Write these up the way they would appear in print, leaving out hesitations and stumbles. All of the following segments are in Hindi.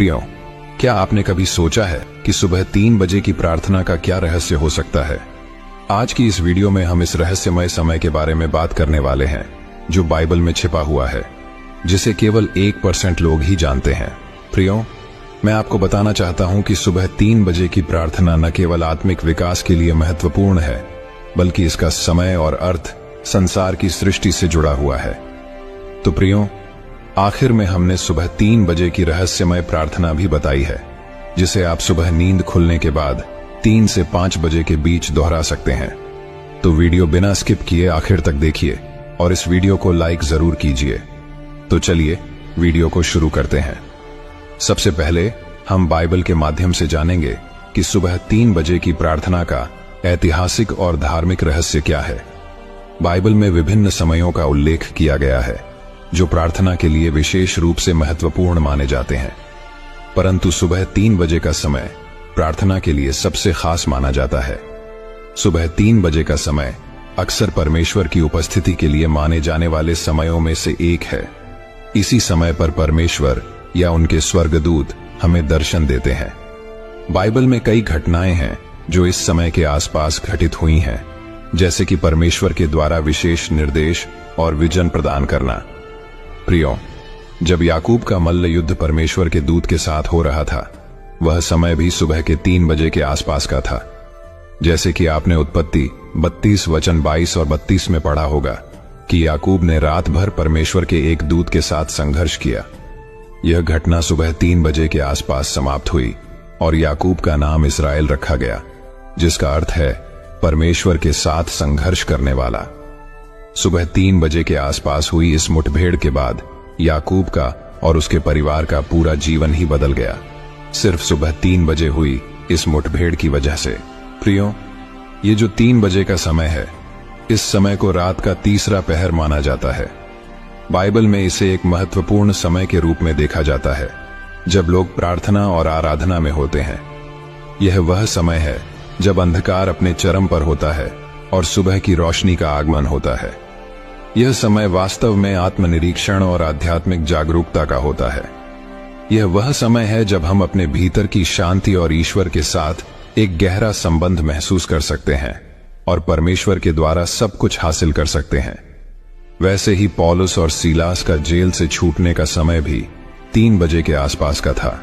प्रियो, क्या आपने कभी सोचा है कि सुबह 3 बजे की प्रार्थना का क्या रहस्य हो सकता है? आज की इस वीडियो में हम इस रहस्यमय समय के बारे में बात करने वाले हैं जो बाइबल में छिपा हुआ है, जिसे केवल 1% लोग ही जानते हैं। प्रियो, मैं आपको बताना चाहता हूं कि सुबह 3 बजे की प्रार्थना न केवल आत्मिक विकास के लिए महत्वपूर्ण है, बल्कि इसका समय और अर्थ संसार की सृष्टि से जुड़ा हुआ है। तो प्रियो, आखिर में हमने सुबह 3 बजे की रहस्यमय प्रार्थना भी बताई है, जिसे आप सुबह नींद खुलने के बाद 3 से 5 बजे के बीच दोहरा सकते हैं। तो वीडियो बिना स्किप किए आखिर तक देखिए और इस वीडियो को लाइक जरूर कीजिए। तो चलिए वीडियो को शुरू करते हैं। सबसे पहले हम बाइबल के माध्यम से जानेंगे कि सुबह 3 बजे की प्रार्थना का ऐतिहासिक और धार्मिक रहस्य क्या है। बाइबल में विभिन्न समयों का उल्लेख किया गया है जो प्रार्थना के लिए विशेष रूप से महत्वपूर्ण माने जाते हैं, परंतु सुबह 3 बजे का समय प्रार्थना के लिए सबसे खास माना जाता है। सुबह 3 बजे का समय अक्सर परमेश्वर की उपस्थिति के लिए माने जाने वाले समयों में से एक है। इसी समय पर परमेश्वर या उनके स्वर्गदूत हमें दर्शन देते हैं। बाइबल में कई घटनाएं हैं जो इस समय के आसपास घटित हुई हैं, जैसे कि परमेश्वर के द्वारा विशेष निर्देश और विजन प्रदान करना। प्रियो, जब याकूब का मल्ल युद्ध परमेश्वर के दूत के साथ हो रहा था, वह समय भी सुबह के 3 बजे के आसपास का था। जैसे कि आपने उत्पत्ति 32 वचन 22 और 32 में पढ़ा होगा कि याकूब ने रात भर परमेश्वर के एक दूत के साथ संघर्ष किया। यह घटना सुबह 3 बजे के आसपास समाप्त हुई और याकूब का नाम इस्राएल रखा गया, जिसका अर्थ है परमेश्वर के साथ संघर्ष करने वाला। सुबह 3 बजे के आसपास हुई इस मुठभेड़ के बाद याकूब का और उसके परिवार का पूरा जीवन ही बदल गया, सिर्फ सुबह 3 बजे हुई इस मुठभेड़ की वजह से। प्रियो, ये जो 3 बजे का समय है, इस समय को रात का तीसरा पहर माना जाता है। बाइबल में इसे एक महत्वपूर्ण समय के रूप में देखा जाता है जब लोग प्रार्थना और आराधना में होते हैं। यह वह समय है जब अंधकार अपने चरम पर होता है और सुबह की रोशनी का आगमन होता है। यह समय वास्तव में आत्मनिरीक्षण और आध्यात्मिक जागरूकता का होता है। यह वह समय है जब हम अपने भीतर की शांति और ईश्वर के साथ एक गहरा संबंध महसूस कर सकते हैं और परमेश्वर के द्वारा सब कुछ हासिल कर सकते हैं। वैसे ही पौलुस और सीलास का जेल से छूटने का समय भी 3 बजे के आसपास का था।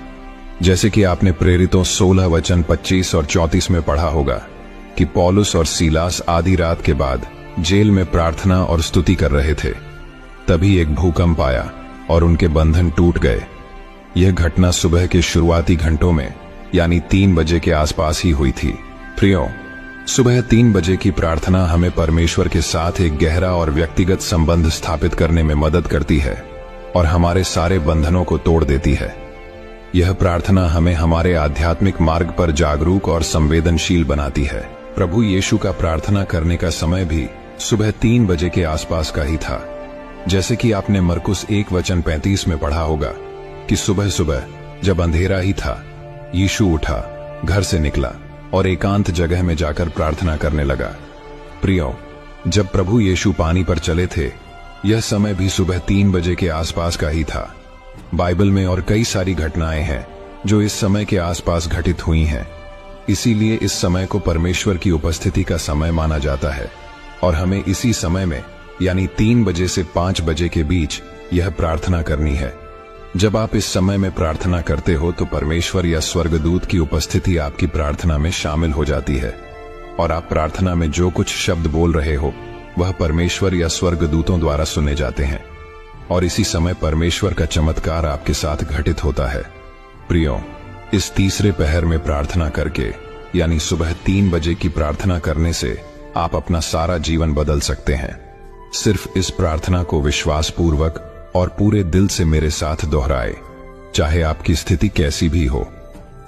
जैसे कि आपने प्रेरितों 16 वचन 25 और 34 में पढ़ा होगा कि पौलुस और सीलास आधी रात के बाद जेल में प्रार्थना और स्तुति कर रहे थे। तभी एक भूकंप आया और उनके बंधन टूट गए। यह घटना सुबह के शुरुआती घंटों में यानी 3 बजे के आसपास ही हुई थी। प्रियो, सुबह 3 बजे की प्रार्थना हमें परमेश्वर के साथ एक गहरा और व्यक्तिगत संबंध स्थापित करने में मदद करती है और हमारे सारे बंधनों को तोड़ देती है। यह प्रार्थना हमें हमारे आध्यात्मिक मार्ग पर जागरूक और संवेदनशील बनाती है। प्रभु यीशु का प्रार्थना करने का समय भी सुबह 3 बजे के आसपास का ही था। जैसे कि आपने मरकुस 1 वचन 35 में पढ़ा होगा कि सुबह सुबह जब अंधेरा ही था, यीशु उठा, घर से निकला और एकांत जगह में जाकर प्रार्थना करने लगा। प्रियो, जब प्रभु यीशु पानी पर चले थे, यह समय भी सुबह 3 बजे के आसपास का ही था। बाइबल में और कई सारी घटनाएं हैं जो इस समय के आसपास घटित हुई हैं। इसीलिए इस समय को परमेश्वर की उपस्थिति का समय माना जाता है और हमें इसी समय में यानी 3 बजे से 5 बजे के बीच यह प्रार्थना करनी है। जब आप इस समय में प्रार्थना करते हो तो परमेश्वर या स्वर्गदूत की उपस्थिति आपकी प्रार्थना में शामिल हो जाती है और आप प्रार्थना में जो कुछ शब्द बोल रहे हो वह परमेश्वर या स्वर्गदूतों द्वारा सुने जाते हैं और इसी समय परमेश्वर का चमत्कार आपके साथ घटित होता है। प्रियो, इस तीसरे पहर में प्रार्थना करके यानी सुबह 3 बजे की प्रार्थना करने से आप अपना सारा जीवन बदल सकते हैं। सिर्फ इस प्रार्थना को विश्वास पूर्वक और पूरे दिल से मेरे साथ दोहराए, चाहे आपकी स्थिति कैसी भी हो।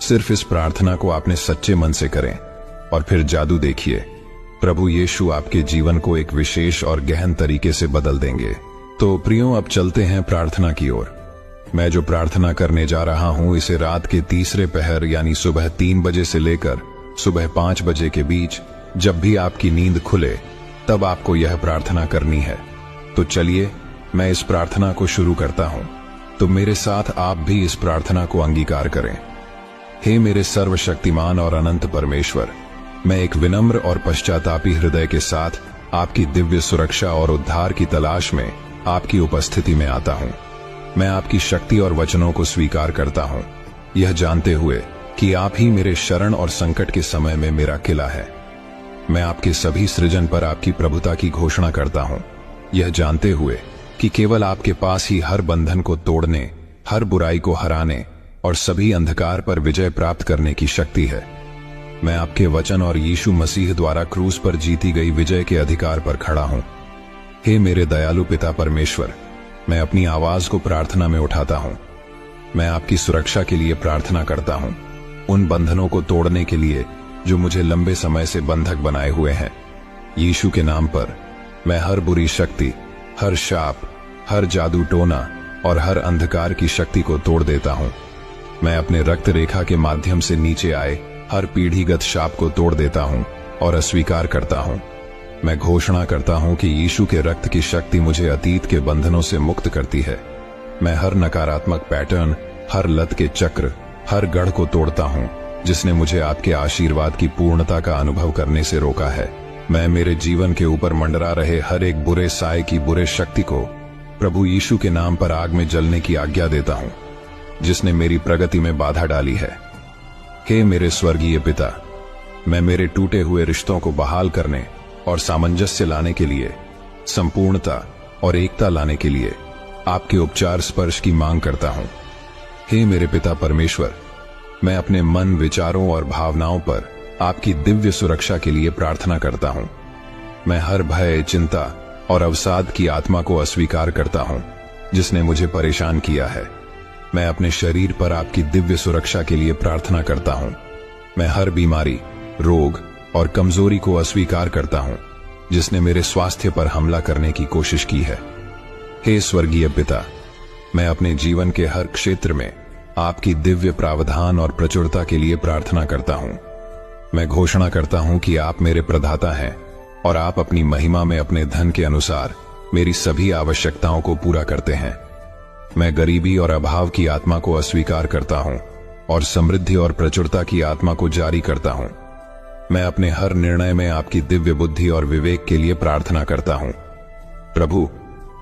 सिर्फ इस प्रार्थना को आपने सच्चे मन से करें और फिर जादू देखिए। प्रभु यीशु आपके जीवन को एक विशेष और गहन तरीके से बदल देंगे। तो प्रियो, अब चलते हैं प्रार्थना की ओर। मैं जो प्रार्थना करने जा रहा हूं, इसे रात के तीसरे पहर यानी सुबह 3 बजे से लेकर सुबह 5 बजे के बीच जब भी आपकी नींद खुले तब आपको यह प्रार्थना करनी है। तो चलिए मैं इस प्रार्थना को शुरू करता हूं। तो मेरे साथ आप भी इस प्रार्थना को अंगीकार करें। हे मेरे सर्वशक्तिमान और अनंत परमेश्वर, मैं एक विनम्र और पश्चातापी हृदय के साथ आपकी दिव्य सुरक्षा और उद्धार की तलाश में आपकी उपस्थिति में आता हूं। मैं आपकी शक्ति और वचनों को स्वीकार करता हूं, यह जानते हुए कि आप ही मेरे शरण और संकट के समय में मेरा किला है। मैं आपके सभी सृजन पर आपकी प्रभुता की घोषणा करता हूं, यह जानते हुए कि केवल आपके पास ही हर बंधन को तोड़ने, हर बुराई को हराने और सभी अंधकार पर विजय प्राप्त करने की शक्ति है। मैं आपके वचन और यीशु मसीह द्वारा क्रूस पर जीती गई विजय के अधिकार पर खड़ा हूं। हे मेरे दयालु पिता परमेश्वर, मैं अपनी आवाज को प्रार्थना में उठाता हूं। मैं आपकी सुरक्षा के लिए प्रार्थना करता हूं, उन बंधनों को तोड़ने के लिए जो मुझे लंबे समय से बंधक बनाए हुए हैं। यीशु के नाम पर मैं हर बुरी शक्ति, हर शाप, हर जादू टोना और हर अंधकार की शक्ति को तोड़ देता हूं। मैं अपने रक्त रेखा के माध्यम से नीचे आए हर पीढ़ीगत शाप को तोड़ देता हूं और अस्वीकार करता हूं। मैं घोषणा करता हूं कि यीशु के रक्त की शक्ति मुझे अतीत के बंधनों से मुक्त करती है। मैं हर नकारात्मक पैटर्न, हर लत के चक्र, हर गढ़ को तोड़ता हूं जिसने मुझे आपके आशीर्वाद की पूर्णता का अनुभव करने से रोका है। मैं मेरे जीवन के ऊपर मंडरा रहे हर एक बुरे साए की बुरे शक्ति को प्रभु यीशु के नाम पर आग में जलने की आज्ञा देता हूं, जिसने मेरी प्रगति में बाधा डाली है। हे मेरे स्वर्गीय पिता, मैं मेरे टूटे हुए रिश्तों को बहाल करने और सामंजस्य लाने के लिए, संपूर्णता और एकता लाने के लिए आपके उपचार स्पर्श की मांग करता हूं। हे मेरे पिता परमेश्वर, मैं अपने मन, विचारों और भावनाओं पर आपकी दिव्य सुरक्षा के लिए प्रार्थना करता हूं। मैं हर भय, चिंता और अवसाद की आत्मा को अस्वीकार करता हूं जिसने मुझे परेशान किया है। मैं अपने शरीर पर आपकी दिव्य सुरक्षा के लिए प्रार्थना करता हूं। मैं हर बीमारी, रोग और कमजोरी को अस्वीकार करता हूं जिसने मेरे स्वास्थ्य पर हमला करने की कोशिश की है। हे स्वर्गीय पिता, मैं अपने जीवन के हर क्षेत्र में आपकी दिव्य प्रावधान और प्रचुरता के लिए प्रार्थना करता हूं। मैं घोषणा करता हूं कि आप मेरे प्रदाता हैं और आप अपनी महिमा में अपने धन के अनुसार मेरी सभी आवश्यकताओं को पूरा करते हैं। मैं गरीबी और अभाव की आत्मा को अस्वीकार करता हूं और समृद्धि और प्रचुरता की आत्मा को जारी करता हूं। मैं अपने हर निर्णय में आपकी दिव्य बुद्धि और विवेक के लिए प्रार्थना करता हूं। प्रभु,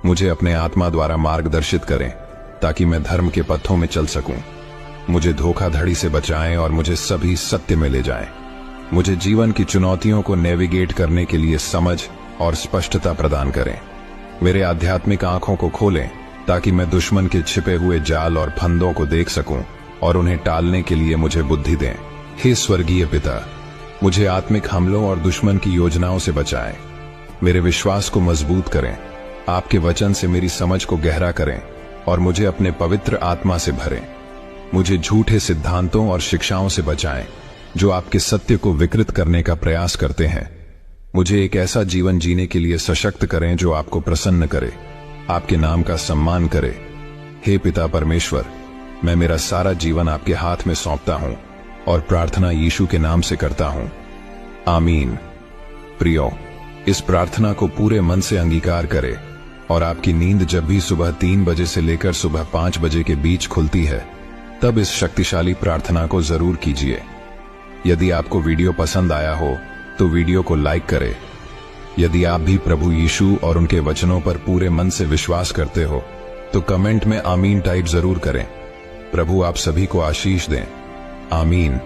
मुझे अपने आत्मा द्वारा मार्गदर्शित करें ताकि मैं धर्म के पथों में चल सकूं। मुझे धोखाधड़ी से बचाएं और मुझे सभी सत्य में ले जाएं। मुझे जीवन की चुनौतियों को नेविगेट करने के लिए समझ और स्पष्टता प्रदान करें। मेरे आध्यात्मिक आंखों को खोलें ताकि मैं दुश्मन के छिपे हुए जाल और फंदों को देख सकूं और उन्हें टालने के लिए मुझे बुद्धि दें। हे स्वर्गीय पिता, मुझे आत्मिक हमलों और दुश्मन की योजनाओं से बचाएं। मेरे विश्वास को मजबूत करें, आपके वचन से मेरी समझ को गहरा करें और मुझे अपने पवित्र आत्मा से भरें। मुझे झूठे सिद्धांतों और शिक्षाओं से बचाएं जो आपके सत्य को विकृत करने का प्रयास करते हैं। मुझे एक ऐसा जीवन जीने के लिए सशक्त करें जो आपको प्रसन्न करे, आपके नाम का सम्मान करे। हे पिता परमेश्वर, मैं मेरा सारा जीवन आपके हाथ में सौंपता हूं और प्रार्थना यीशु के नाम से करता हूं। आमीन। प्रियो, इस प्रार्थना को पूरे मन से अंगीकार करें और आपकी नींद जब भी सुबह 3 बजे से लेकर सुबह 5 बजे के बीच खुलती है, तब इस शक्तिशाली प्रार्थना को जरूर कीजिए। यदि आपको वीडियो पसंद आया हो तो वीडियो को लाइक करें। यदि आप भी प्रभु यीशु और उनके वचनों पर पूरे मन से विश्वास करते हो तो कमेंट में आमीन टाइप जरूर करें। प्रभु आप सभी को आशीष दें। आमीन।